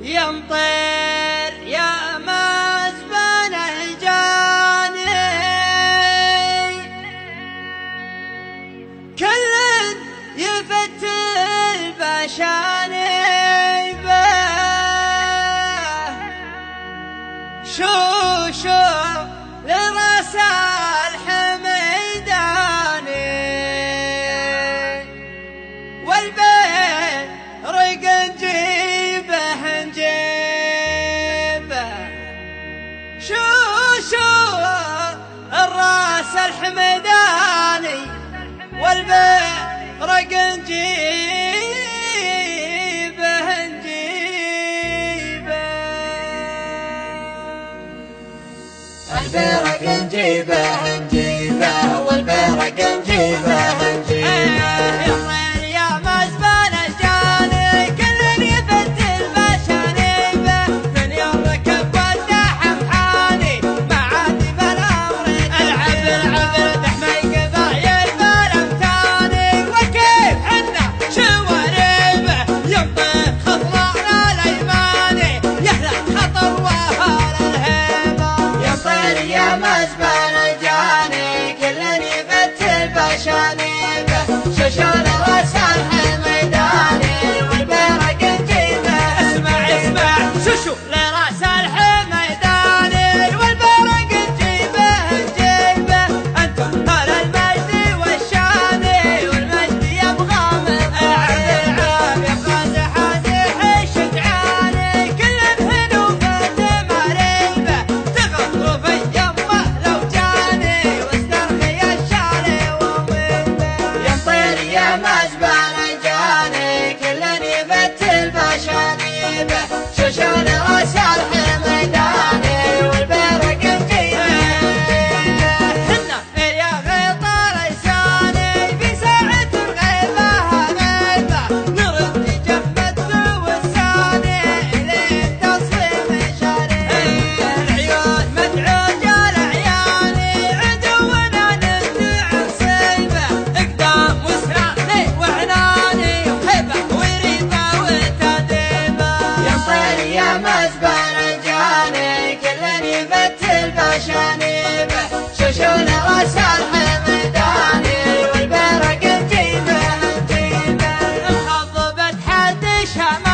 يمطر يا مزبن الجاني كل يفتل بشاني شو لرأس الحميداني والبين رق نجيبه نجيبه شو الراس الحميداني والبين رق نجيبه نجيبه البرق نجيبه نجيبه والبرق نجيبه نجيبه يا مزبن الجاني كل يفتل بشنيبه من يركب والدحم حاني معادي بالامر العب دحمي قضايل بالامتاني وكيف حنا شواريبه يمطر خطرنا الايماني يهلك خطر وهال الهيبه يمطر يا مزبن الجاني كل يفتل بشنيبه شوشون راس الحميداني والبرق نجيبه اسمع شو لراس الحميداني والبرق نجيبه نجيبه انتم اهل المجد والشاني والمجد يبغى من العب يبغى زحازح الشجعاني كل بهدوفه مريبه تغطوا في يمه لو جاني واسترخي الشاري وميبه يمطر يا مزبن الجاني كل يفتل بشنيبه شوشون راس الحميداني والبرق نجيبه حنا يا غيطة لساني في ساعة الغيبة غيبة نرد جفت وساني لين تصفيم شاري العيون مدعوجة لعياني عدونا ننتع صيبة اقدام وسناني وعناني وهبة وريبة وتديبة يمطر يا مزبن الجاني كل يفتل بشنيبه شوشون راس الحميداني والبرق نجيبه نجيبه انخضبت حد شمال